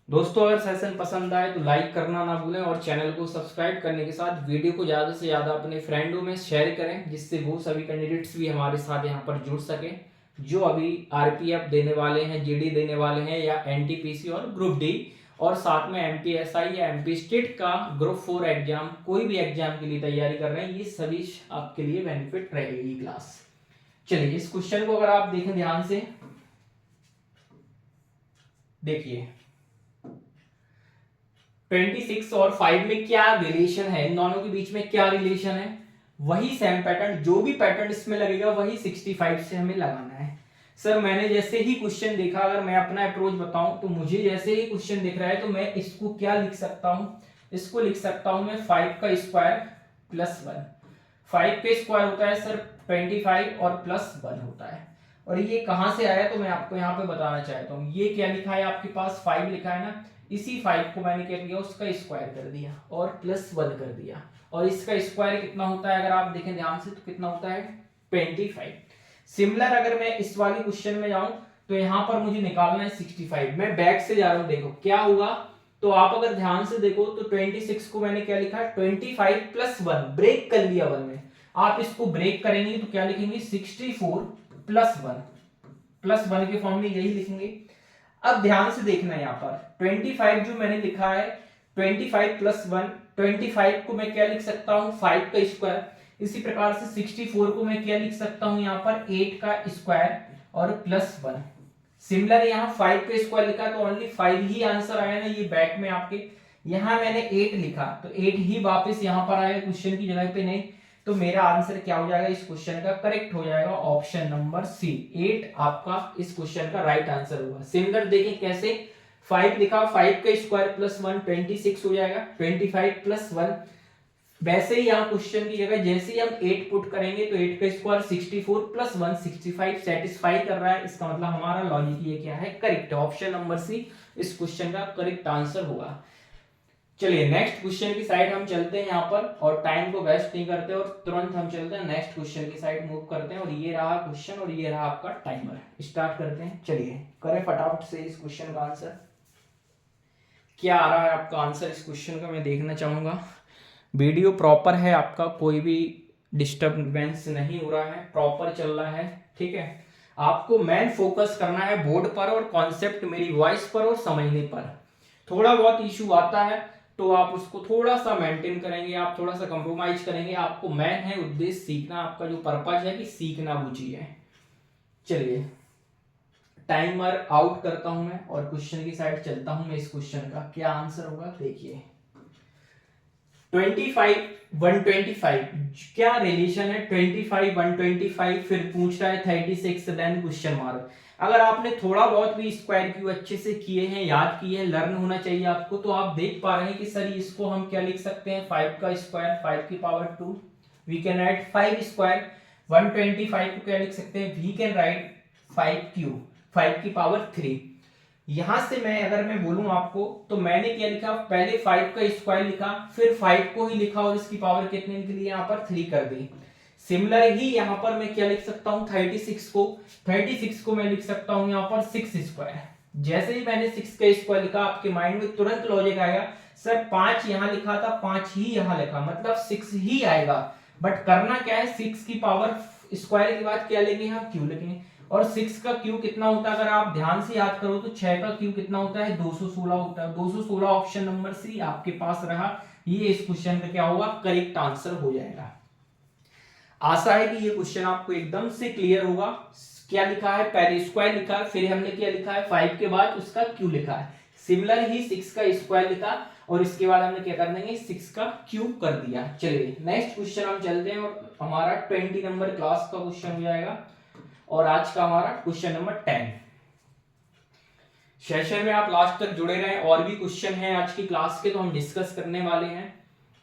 दोस्तों अगर सेशन पसंद आए तो लाइक करना ना भूलें और चैनल को सब्सक्राइब करने के साथ वीडियो को ज्यादा से ज्यादा अपने फ्रेंडों में शेयर करें जिससे वो सभी कैंडिडेट्स भी हमारे साथ यहाँ पर जुड़ सके जो अभी आरपीएफ देने वाले हैं, जीडी देने वाले हैं या एनटीपीसी और ग्रुप डी और साथ में एमपीएसआई या एमपी स्टेट का ग्रुप 4 एग्जाम, कोई भी एग्जाम के लिए तैयारी कर रहे हैं, ये सभी आपके लिए बेनिफिट रहेगी क्लास। चलिए इस क्वेश्चन को अगर आप देखें ध्यान से, देखिए 26 और 5 में क्या रिलेशन है, इन दोनों के बीच में क्या रिलेशन है, वही सेम पैटर्न, जो भी पैटर्न इसमें लगेगा वही 65 से हमें लगाना है। सर मैंने जैसे ही क्वेश्चन देखा, अगर मैं अपना अप्रोच बताऊं तो मुझे जैसे ही क्वेश्चन दिख रहा है तो मैं इसको क्या लिख सकता हूं, इसको लिख सकता हूं मैं 5 का स्क्वायर प्लस 1। 5 का स्क्वायर होता है सर 25 और प्लस 1 होता है। और ये कहां से आया तो मैं आपको यहाँ पे बताना चाहता हूँ। ये क्या लिखा है आपके पास 5 लिखा है ना, इसी 5 को मैंने क्या किया उसका स्क्वायर कर दिया और प्लस 1 कर दिया। और इसका स्क्वायर कितना होता है अगर आप देखें ध्यान से तो कितना होता है 25। सिमिलर अगर मैं इस वाली क्वेश्चन में जाऊं तो यहां पर मुझे निकालना है 65। मैं बैक से जा रहा हूं, देखो क्या होगा, तो आप अगर ध्यान से देखो तो 26 को मैंने क्या लिखा है 25 प्लस 1, ब्रेक कर लिया 1 में। आप इसको ब्रेक करेंगे तो क्या लिखेंगे 64 प्लस 1, प्लस 1 के फॉर्म में यही लिखेंगे। अब ध्यान से देखना यहाँ पर 25 जो मैंने लिखा है 25 प्लस 1, 25 को मैं क्या लिख सकता हूँ 5 का स्क्वायर। इसी प्रकार से 64 को मैं क्या लिख सकता हूँ यहाँ पर 8 का स्क्वायर और प्लस 1। सिमिलर यहाँ 5 का स्क्वायर लिखा तो ओनली 5 ही आंसर आया ना, ये बैक में आपके। यहाँ मैंने 8 लिखा तो 8 ही वापस यहाँ पर आया क्वेश्चन की जगह पे, नहीं तो मेरा आंसर क्या हो जाएगा इस क्वेश्चन का, करेक्ट हो जाएगा ऑप्शन नंबर सी, 8 आपका इस क्वेश्चन का राइट आंसर होगा। सिमिलर देखें कैसे, 5 लिखा 5 का स्क्वायर प्लस 1 26 हो जाएगा, 25 प्लस 1। वैसे ही यहाँ क्वेश्चन की जगह जैसे ही हम 8 पुट करेंगे तो 8 का स्क्वायर 64 प्लस 1 65 सेटिस्फाई कर रहा है, इसका मतलब हमारा लॉजिक ये क्या है, करेक्ट। ऑप्शन नंबर सी इस क्वेश्चन का करेक्ट आंसर होगा। चलिए नेक्स्ट क्वेश्चन की साइड हम चलते हैं यहाँ पर और टाइम को वेस्ट नहीं करते और तुरंत हम चलते हैं नेक्स्ट क्वेश्चन की साइड मूव करते हैं। और ये रहा क्वेश्चन और ये रहा आपका टाइमर, स्टार्ट करते हैं। चलिए करें फटाफट से इस क्वेश्चन का आंसर, क्या आ रहा है आपका आंसर इस क्वेश्चन का मैं देखना चाहूंगा। वीडियो प्रॉपर है आपका, कोई भी डिस्टर्बेंस नहीं हो रहा है, प्रॉपर चल रहा है, ठीक है। आपको मेन फोकस करना है बोर्ड पर और कॉन्सेप्ट मेरी वॉइस पर और समझने पर। थोड़ा बहुत इशू आता है तो आप उसको थोड़ा सा मेंटेन करेंगे, आप थोड़ा सा कंप्रोमाइज करेंगे। आपको मेन है उद्देश्य सीखना, आपका जो पर्पज है कि सीखना वो चीज है। चलिए टाइमर आउट करता हूं मैं और क्वेश्चन की साइड चलता हूं मैं। इस क्वेश्चन का क्या आंसर होगा देखिए। 25 125 क्या रिलेशन है? 25 125 फिर पूछ रहा है 36 देन क्वेश्चन मार्क। अगर आपने थोड़ा बहुत भी स्क्वायर क्यू अच्छे से किए हैं, याद किए हैं, लर्न होना चाहिए आपको, तो आप देख पा रहे हैं कि सर इसको हम क्या लिख सकते हैं, 5 का स्क्वायर 5 की power 2, we can write 5 square. 125 को क्या लिख सकते हैं, वी कैन राइट 5 क्यूब 5 की पावर 3। यहां से मैं अगर मैं बोलूं आपको, तो मैंने क्या लिखा, पहले 5 का स्क्वायर लिखा, फिर 5 को ही लिखा और इसकी पावर कितने निकली, यहां पर 3 कर दी। सिमिलर ही यहां पर मैं क्या लिख सकता हूं, 36 को मैं लिख सकता हूं यहां पर 6 स्क्वायर। जैसे ही मैंने 6 का स्क्वायर लिखा, आपके माइंड में तुरंत लॉजिक आएगा, सर 5 यहां लिखा था, 5 ही यहां लिखा, मतलब 6 ही आएगा। बट करना क्या है, 6 की पावर स्क्वायर के बाद क्या लेंगे, हम क्यू लिखेंगे। और 6 का क्यू कितना होता है, अगर आप ध्यान से याद करो तो 6 का क्यू कितना होता है, 216 होता है। 216 ऑप्शन नंबर सी आपके पास रहा, ये इस क्वेश्चन का क्या होगा, करेक्ट आंसर हो जाएगा। आशा है कि ये क्वेश्चन आपको एकदम से क्लियर होगा। क्या लिखा है, पहले स्क्वायर लिखा है, फिर हमने क्या लिखा है, 5 के बाद उसका क्यू लिखा है। सिमिलर ही 6 का स्क्वायर लिखा और इसके बाद हमने क्या कर देंगे, 6 का क्यूब कर दिया। चलिए नेक्स्ट क्वेश्चन हम चलते हैं और हमारा 20 नंबर क्लास का क्वेश्चन हो जाएगा और आज का हमारा क्वेश्चन नंबर 10। सेशन में आप लास्ट तक जुड़े रहें, और भी क्वेश्चन हैं आज की क्लास के तो हम डिस्कस करने वाले हैं,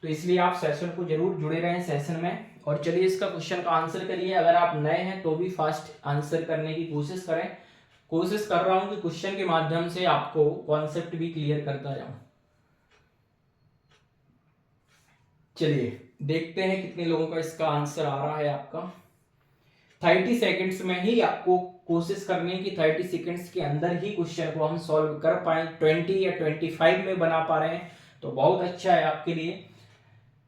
तो इसलिए आप सेशन को जरूर जुड़े रहें सेशन में। और चलिए इसका क्वेश्चन का आंसर करिए। अगर आप नए हैं तो भी फास्ट आंसर करने की कोशिश करें। कोशिश कर रहा हूं कि क्वेश्चन के माध्यम से आपको कॉन्सेप्ट भी क्लियर करता जाऊं। चलिए देखते हैं कितने लोगों का इसका आंसर आ रहा है आपका। 30 सेकंड्स में ही आपको कोशिश करनी है कि 30 सेकंड्स के अंदर ही क्वेश्चन को हम सॉल्व कर पाए। 20 या 25 में बना पा रहे हैं तो बहुत अच्छा है आपके लिए,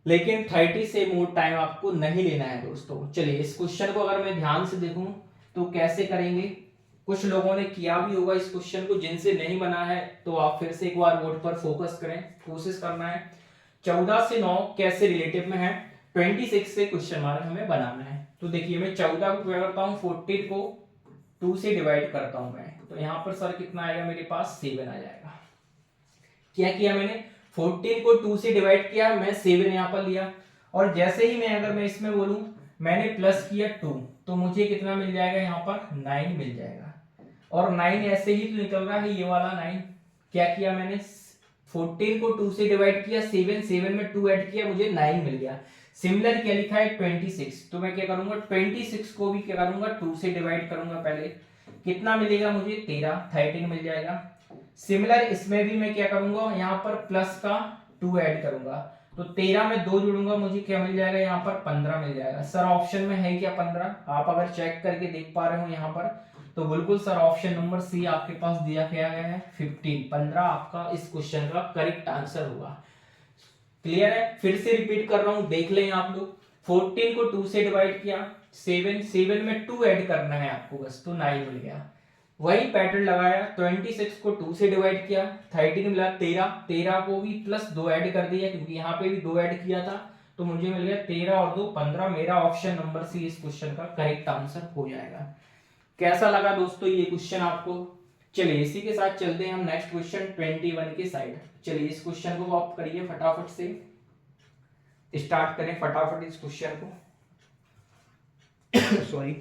लेकिन 30 से मोर टाइम आपको नहीं लेना है दोस्तों। चलिए इस क्वेश्चन को अगर मैं ध्यान से देखूं तो कैसे करेंगे, कुछ लोगों ने किया भी होगा इस क्वेश्चन को, जिनसे नहीं बना है तो आप फिर से एक बार बोर्ड पर फोकस करें। कोशिश करना है 14 से 9 कैसे रिलेटिव में है, 26 से क्वेश्चन मार्क हमें बनाना है। तो देखिए मैं 14 को क्या करता हूँ, 14 को 2 से डिवाइड करता हूं मैं, तो यहां पर सर कितना आएगा, मेरे पास 7 आ जाएगा। क्या किया मैंने, 14 को 2 से डिवाइड किया, मैं 7 यहां पर लिया, और जैसे ही मैं अगर मैं इसमें बोलूं मैंने प्लस किया 2, तो मुझे कितना मिल जाएगा, यहां पर 9 मिल जाएगा। और 9 ऐसे ही तो निकल रहा है ये वाला 9। क्या किया मैंने, 14 को 2 से डिवाइड किया, 7 में 2 ऐड किया, मुझे 9 मिल गया। सिमिलर क्या लिखा है 26, तो मैं क्या करूंगा 26 को भी क्या करूंगा 2 से डिवाइड करूंगा पहले, कितना मिलेगा मुझे 13 मिल जाएगा। सिमिलर इसमें भी मैं क्या करूंगा, यहाँ पर प्लस का 2 ऐड करूंगा, तो 13 में 2 जोड़ूंगा, मुझे क्या मिल जाएगा, यहाँ पर 15 मिल जाएगा। सर ऑप्शन में है क्या 15, आप अगर चेक करके देख पा रहे हो यहाँ पर, तो बिल्कुल सर ऑप्शन नंबर सी आपके पास दिया गया है 15 आपका इस क्वेश्चन का करेक्ट आंसर होगा। क्लियर है, फिर से रिपीट कर रहा हूं, देख लें आप लोग। 14 को 2 से डिवाइड किया, 7 में 2 ऐड करना है आपको बस, तो 9 मिल गया। वही पैटर्न लगाया, 26 को 2 से डिवाइड किया, 13 मिला, 13 को भी प्लस 2 ऐड कर दिया, क्योंकि यहाँ पे भी 2 ऐड किया था, तो मुझे मिल गया 13 और 2 15। मेरा ऑप्शन नंबर सी इस क्वेश्चन का करेक्ट आंसर हो जाएगा। कैसा लगा दोस्तों ये क्वेश्चन आपको? चलिए इसी के साथ चलते हैं हम नेक्स्ट क्वेश्चन 21 के साइड। चलिए इस क्वेश्चन को आप करिए फटाफट से, स्टार्ट करें फटाफट इस क्वेश्चन को। सॉरी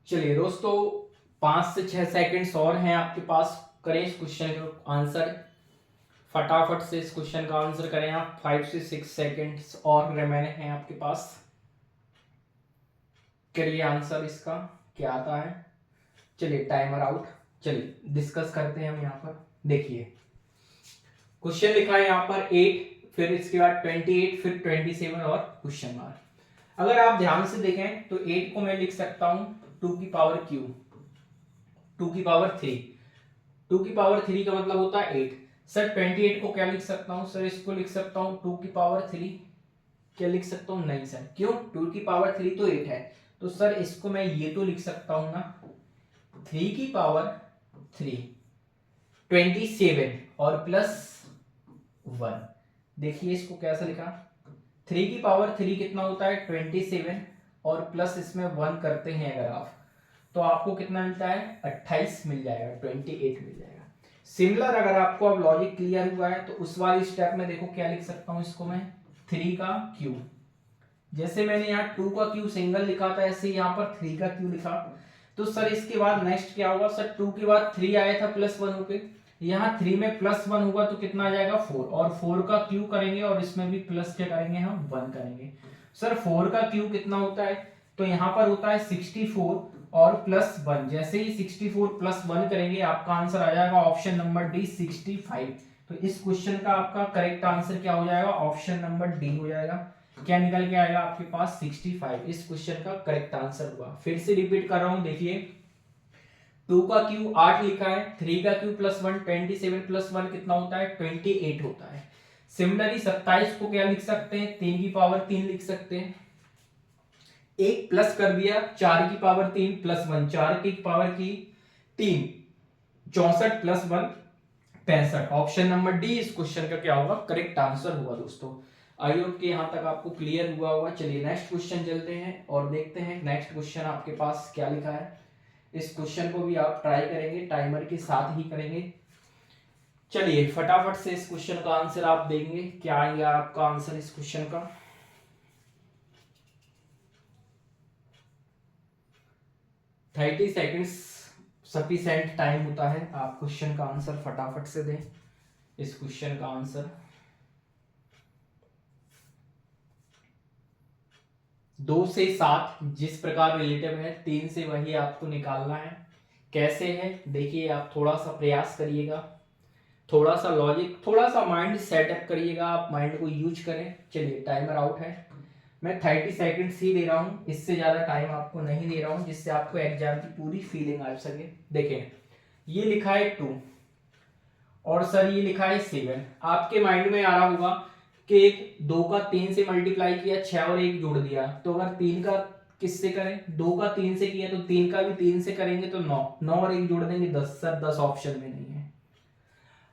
चलिए दोस्तों 5 से 6 सेकंड्स और हैं आपके पास, करें इस क्वेश्चन का आंसर फटाफट से। इस क्वेश्चन का आंसर करें आप, 5 से 6 सेकंड्स और रिमेन हैं आपके पास। करिए आंसर इसका क्या आता है। चलिए टाइमर आउट। चलिए डिस्कस करते हैं हम यहाँ पर। देखिए क्वेश्चन लिखा है यहाँ पर 8, फिर इसके बाद 28, फिर 27 और क्वेश्चन मार्क। अगर आप ध्यान से देखें तो 8 को मैं लिख सकता हूं 2 की पावर क्यू, 2 की पावर 3। 2 की पावर 3 का मतलब होता है 8। सर 28 को क्या लिख सकता हूँ सर, इसको लिख सकता हूँ 2 की पावर 3। क्या लिख सकता हूँ, नहीं सर, क्यों, 2 की पावर 3 तो 8 है, तो सर इसको मैं ये तो लिख सकता हूँ ना 3 की पावर 3 27 और प्लस 1। देखिए इसको कैसे लिखा, 3 की पावर 3 कितना होता है 27 और प्लस इसमें 1 करते हैं अगर आप, तो आपको कितना मिलता है 28 मिल जाएगा, 28 मिल जाएगा। सिमिलर अगर आपको अब लॉजिक क्लियर हुआ है तो उस वाली स्टेप में देखो क्या लिख सकता हूं इसको मैं 3 का क्यूब, जैसे मैंने यहाँ 2 का क्यूब सिंगल लिखा था ऐसे यहाँ पर 3 का क्यूब लिखा। तो सर इसके बाद नेक्स्ट क्या होगा सर, 2 के बाद 3 आया था प्लस 1 होके, यहाँ 3 में प्लस 1 होगा तो कितना आ जाएगा 4, और 4 का क्यूब करेंगे और इसमें भी प्लस क्या करेंगे हम 1 करेंगे। सर 4 का क्यूब कितना होता है, तो यहाँ पर होता है 64 और प्लस 1, जैसे ही 64 प्लस 1 करेंगे आपका आंसर आ जाएगा ऑप्शन नंबर डी 65। तो इस क्वेश्चन का आपका करेक्ट आंसर क्या हो जाएगा, ऑप्शन नंबर डी हो जाएगा। क्या निकल के आएगा आपके पास 65, इस क्वेश्चन का करेक्ट आंसर हुआ। फिर से रिपीट कर रहा हूं, देखिए 2 का क्यूब 8 लिखा है, 3 का क्यूब प्लस 1 27 प्लस 1 कितना होता है 28 होता है। सिमिलरली 27 को क्या लिख सकते हैं 3 की पावर 3 लिख सकते हैं, एक प्लस कर दिया 4 की पावर 3 प्लस 1 4 की पावर की 3 64 प्लस 1 65। ऑप्शन नंबर डी इस क्वेश्चन का क्या होगा करेक्ट आंसर हुआ दोस्तों। आई होप कि यहां तक आपको क्लियर हुआ होगा। चलिए नेक्स्ट क्वेश्चन चलते हैं और देखते हैं नेक्स्ट क्वेश्चन आपके पास क्या लिखा है। इस क्वेश्चन को भी आप ट्राई करेंगे, टाइमर के साथ ही करेंगे। चलिए फटाफट से इस क्वेश्चन का आंसर आप देंगे, क्या आएगा आपका आंसर इस क्वेश्चन का। 30 सेकेंड्स सफिशिएंट टाइम होता है, आप क्वेश्चन का आंसर फटाफट से दें। इस क्वेश्चन का आंसर 2 से 7 जिस प्रकार रिलेटिव है 3 से वही आपको निकालना है। कैसे है देखिए, आप थोड़ा सा प्रयास करिएगा, थोड़ा सा लॉजिक, थोड़ा सा माइंड सेटअप करिएगा, आप माइंड को यूज करें। चलिए टाइमर आउट है, मैं 30 सेकंड्स ही दे रहा हूं, इससे ज्यादा टाइम आपको नहीं दे रहा हूं, जिससे आपको एग्जाम की पूरी फीलिंग आ सके। देखें ये लिखा है 2 और सर ये लिखा है 7। आपके माइंड में आ रहा होगा कि एक 2 का 3 से मल्टीप्लाई किया 6 और 1 जोड़ दिया, तो अगर 3 का किससे करें, 2 का 3 से किया तो 3 का भी 3 से करेंगे तो 9 9 और 1 जोड़ देंगे 10। सर 10 ऑप्शन में नहीं है।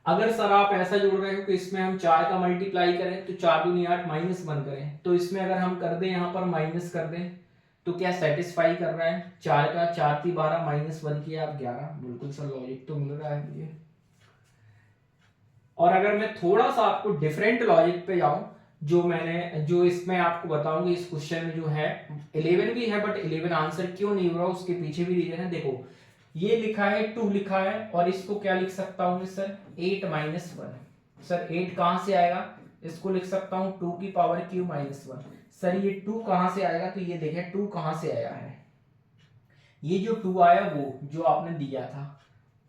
अगर सर आप ऐसा जोड़ रहे हो कि इसमें हम 4 का मल्टीप्लाई करें तो 4 दूनी 8 माइनस 1 करें, तो इसमें अगर हम कर दें यहाँ पर माइनस कर दें तो क्या सेटिस्फाई कर रहा है, 4 का 4 थी 12 माइनस 1 किया आप 11। बिल्कुल सर लॉजिक तो मिल रहा है मुझे। और अगर मैं थोड़ा सा आपको डिफरेंट लॉजिक पे जाऊं, जो इसमें आपको बताऊंगी इस क्वेश्चन में जो है 11 भी है, बट 11 आंसर क्यों नहीं हो रहा उसके पीछे भी रीजन है। देखो ये लिखा है 2 लिखा है और इसको क्या लिख सकता हूं सर 8 माइनस 1। सर 8 कहां से आएगा, इसको लिख सकता हूं 2 की पावर क्यू माइनस 1। सर ये 2 कहां से आएगा, तो ये देखें 2 कहां से आया है, ये जो 2 आया वो जो आपने दिया था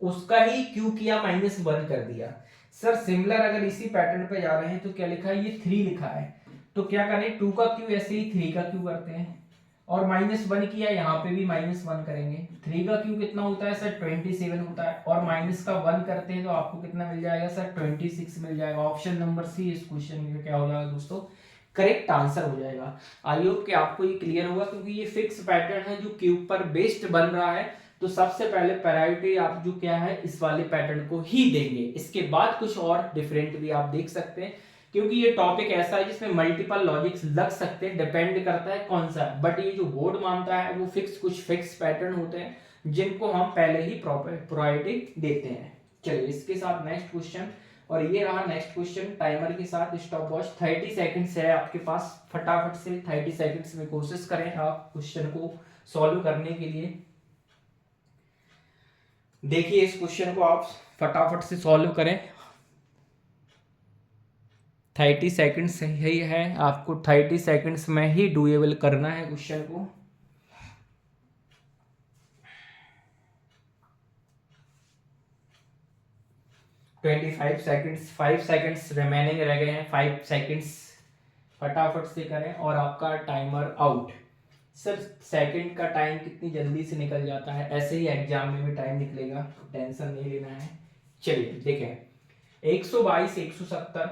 उसका ही क्यू किया माइनस 1 कर दिया। सर सिमिलर अगर इसी पैटर्न पे जा रहे हैं तो क्या लिखा है, ये 3 लिखा है, तो क्या करें 2 का क्यू ऐसे ही 3 का क्यू करते हैं और माइनस 1 किया, यहाँ पे भी माइनस 1 करेंगे। 3 का क्यू कितना होता है सर 27 होता है, और माइनस का 1 करते हैं तो आपको कितना मिल जाएगा सर 26 मिल जाएगा। ऑप्शन नंबर सी इस क्वेश्चन में क्या हो जाएगा दोस्तों करेक्ट आंसर हो जाएगा। आई होप कि आपको ये क्लियर होगा, क्योंकि ये फिक्स पैटर्न है जो क्यूब पर बेस्ड बन रहा है, तो सबसे पहले प्रायोरिटी आप जो क्या है इस वाले पैटर्न को ही देंगे, इसके बाद कुछ और डिफरेंट भी आप देख सकते हैं, क्योंकि ये टॉपिक ऐसा है जिसमें मल्टीपल लॉजिक्स लग सकते हैं, डिपेंड करता है कौन सा। बट ये जो बोर्ड मानता है वो कुछ फिक्स पैटर्न होते हैं जिनको हम पहले ही प्रायोरिटी देते हैं। चलिए इसके साथ नेक्स्ट क्वेश्चन, और ये रहा नेक्स्ट क्वेश्चन टाइमर के साथ स्टॉप वॉच 30 सेकंड्स है आपके पास, फटाफट से 30 सेकंड्स में कोशिश करें आप क्वेश्चन को सॉल्व करने के लिए। देखिए इस क्वेश्चन को आप फटाफट से सॉल्व करें, 30 सेकंड्स ही है, आपको 30 सेकंड्स में ही डूएबल करना है क्वेश्चन को। फाइव सेकंड्स रिमेनिंग रह गए हैं, 5 सेकंड्स फटाफट से करें और आपका टाइमर आउट। सर सेकंड का टाइम कितनी जल्दी से निकल जाता है, ऐसे ही एग्जाम में भी टाइम निकलेगा, टेंशन नहीं लेना है। चलिए देखें 122, 170,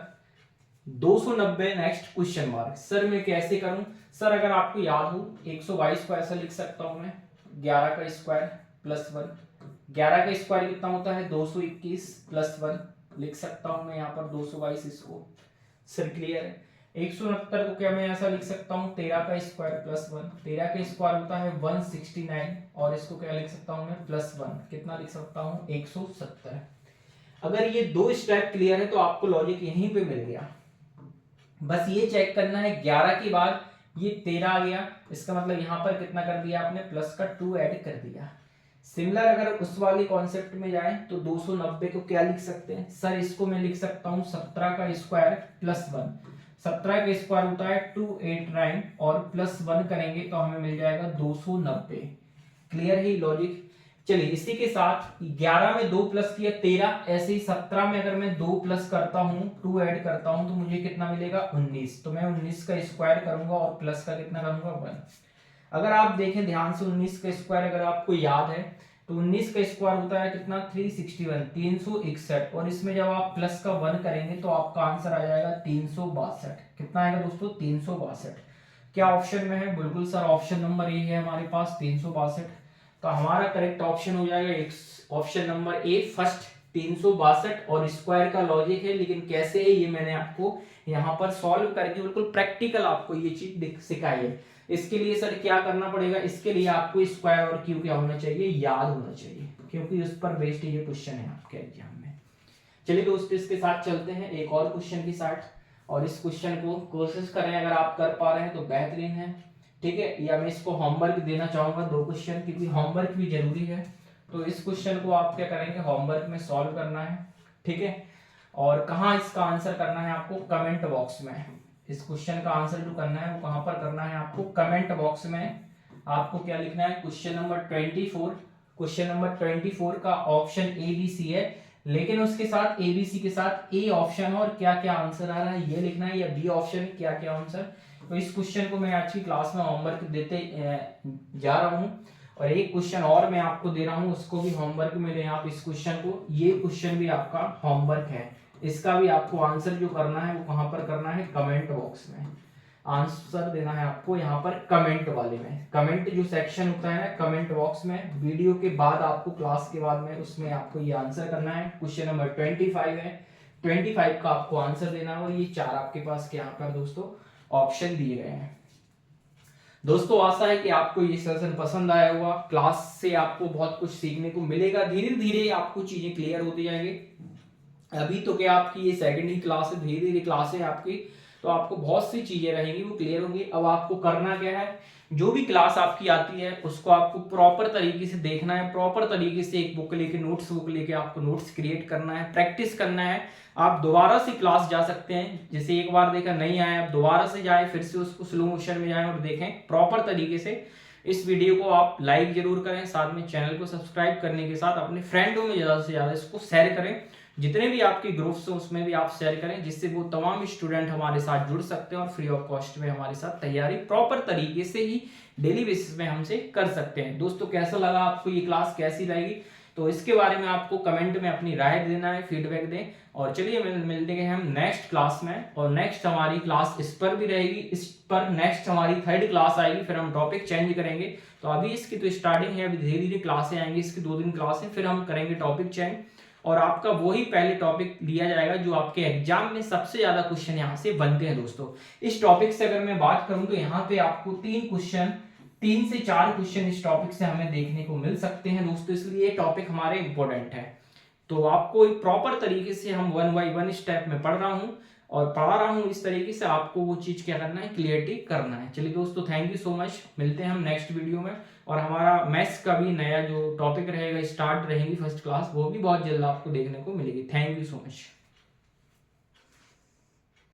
290, नेक्स्ट क्वेश्चन मार्क। सर मैं कैसे करूं? सर अगर आपको याद हो 122 को ऐसा लिख सकता हूं मैं 11 का स्क्वायर प्लस 1। 11 का स्क्वायर कितना होता है? 221 प्लस 1 लिख सकता हूं मैं यहाँ पर 222 इसको। सर क्लियर है? 169 को क्या मैं ऐसा लिख सकता हूँ 13 का स्क्वायर प्लस 1। 13 का स्क्वायर होता है 169 और इसको क्या लिख सकता हूँ मैं प्लस 1। कितना लिख सकता हूँ? 170। अगर ये दो स्टेप क्लियर है तो आपको लॉजिक यहीं पे मिल गया। बस ये चेक करना है 11 के बाद ये 13 आ गया, इसका मतलब यहाँ पर कितना कर दिया आपने? प्लस का 2 ऐड कर दिया। सिमिलर अगर उस वाली कॉन्सेप्ट में जाए तो 290 को क्या लिख सकते हैं? सर इसको मैं लिख सकता हूँ 17 का स्क्वायर प्लस 1। 17 का स्क्वायर होता है 289 और प्लस 1 करेंगे तो हमें मिल जाएगा 290। क्लियर है लॉजिक? चलिए इसी के साथ 11 में 2 प्लस किया 13, ऐसे ही 17 में अगर मैं 2 प्लस करता हूं 2 ऐड करता हूं तो मुझे कितना मिलेगा? 19। तो मैं 19 का स्क्वायर करूंगा और प्लस का कितना करूंगा? 1। अगर आप देखें ध्यान से 19 का स्क्वायर अगर आपको याद है तो 19 का स्क्वायर होता है कितना? 361, 361 और इसमें जब आप प्लस का 1 करेंगे तो आपका आंसर आ जाएगा 362। कितना आएगा दोस्तों? 362। क्या ऑप्शन में है? बिल्कुल सर ऑप्शन नंबर ए है हमारे पास 362। तो हमारा करेक्ट ऑप्शन हो जाएगा ऑप्शन नंबर ए फर्स्ट 362। और स्क्वायर का लॉजिक है लेकिन कैसे है ये मैंने आपको यहाँ पर सॉल्व करके बिल्कुल प्रैक्टिकल आपको ये चीज सिखाई है। इसके लिए सर क्या करना पड़ेगा? इसके लिए आपको स्क्वायर और क्यू क्या होना चाहिए? याद होना चाहिए, क्योंकि उस पर बेस्ड ये क्वेश्चन है आपके एग्जाम में। चलिए दोस्तों इसके साथ चलते हैं एक और क्वेश्चन के साथ, और इस क्वेश्चन को कोशिश करें अगर आप कर पा रहे हैं तो बेहतरीन है, ठीक है। या मैं इसको होमवर्क देना चाहूंगा 2 क्वेश्चन, क्योंकि होमवर्क भी जरूरी है। तो इस क्वेश्चन को आप क्या करेंगे? होमवर्क में सॉल्व करना है, ठीक है। और कहाँ इसका आंसर करना है आपको? कमेंट बॉक्स में। इस क्वेश्चन का आंसर जो करना है वो कहां पर करना है आपको? कमेंट बॉक्स में। आपको क्या लिखना है? Question number 24। क्वेश्चन नंबर 24 का ऑप्शन ए बी सी है, लेकिन उसके साथ ए बी सी के साथ ए ऑप्शन और क्या क्या आंसर आ रहा है ये लिखना है, या बी ऑप्शन क्या क्या आंसर। तो इस क्वेश्चन को मैं आज की क्लास में होमवर्क देते जा रहा हूं, और एक क्वेश्चन और मैं आपको दे रहा हूं, उसको भी होमवर्क में लें आप इस क्वेश्चन को। ये क्वेश्चन भी आपका होमवर्क है, इसका भी आपको आंसर जो करना है वो कहां पर करना है? कमेंट बॉक्स में। आंसर देना है आपको यहाँ पर कमेंट वाले में। कमेंट जो सेक्शन होता है ना कमेंट बॉक्स में, वीडियो के बाद आपको क्लास के बाद में उसमें आपको ये आंसर करना है। क्वेश्चन नंबर 25 है, 25 का आपको आंसर देना है, और ये 4 आपके पास के यहाँ पर दोस्तों ऑप्शन दिए गए हैं। दोस्तों आशा है कि आपको ये सेशन पसंद आया होगा। क्लास से आपको बहुत कुछ सीखने को मिलेगा, धीरे धीरे आपको चीजें क्लियर होती जाएंगी। अभी तो क्या आपकी ये सेकंड ही क्लास है, धीरे धीरे क्लास है आपकी, तो आपको बहुत सी चीजें रहेंगी वो क्लियर होंगी। अब आपको करना क्या है? जो भी क्लास आपकी आती है उसको आपको प्रॉपर तरीके से देखना है, प्रॉपर तरीके से एक बुक लेके नोट्स बुक लेके आपको नोट्स क्रिएट करना है, प्रैक्टिस करना है। आप दोबारा से क्लास जा सकते हैं, जैसे एक बार देखा नहीं आया आप दोबारा से जाए, फिर से उसको स्लो मोशन में जाएं और देखें प्रॉपर तरीके से। इस वीडियो को आप लाइक जरूर करें, साथ में चैनल को सब्सक्राइब करने के साथ अपने फ्रेंडों में ज्यादा से ज्यादा इसको शेयर करें। जितने भी आपके ग्रुप्स हैं उसमें भी आप शेयर करें, जिससे वो तमाम स्टूडेंट हमारे साथ जुड़ सकते हैं और फ्री ऑफ कॉस्ट में हमारे साथ तैयारी प्रॉपर तरीके से ही डेली बेसिस में हमसे कर सकते हैं। दोस्तों कैसा लगा आपको ये क्लास, कैसी रहेगी, तो इसके बारे में आपको कमेंट में अपनी राय देना है, फीडबैक दें। और चलिए मिलते हैं हम नेक्स्ट क्लास में, और नेक्स्ट हमारी क्लास इस पर भी रहेगी, इस पर नेक्स्ट हमारी 3rd क्लास आएगी, फिर हम टॉपिक चेंज करेंगे। तो अभी इसकी तो स्टार्टिंग है, अभी धीरे धीरे क्लासें आएंगी, इसकी 2 दिन क्लासें, फिर हम करेंगे टॉपिक चेंज, और आपका वही पहले टॉपिक लिया जाएगा जो आपके एग्जाम में सबसे ज्यादा क्वेश्चन यहाँ से बनते हैं। दोस्तों इस टॉपिक से अगर मैं बात करूं तो यहाँ पे आपको 3 से 4 क्वेश्चन इस टॉपिक से हमें देखने को मिल सकते हैं दोस्तों, इसलिए ये टॉपिक हमारे इंपॉर्टेंट है। तो आपको एक प्रॉपर तरीके से हम 1 by 1 स्टेप में पढ़ रहा हूँ और पढ़ा रहा हूँ, इस तरीके से आपको वो चीज क्या करना है? क्लियरिटी करना है। चलिए दोस्तों थैंक यू सो मच, मिलते हैं हम नेक्स्ट वीडियो में। और हमारा मैथ्स का भी नया जो टॉपिक रहेगा, स्टार्ट रहेगी 1st क्लास, वो भी बहुत जल्द आपको देखने को मिलेगी। Thank you so much.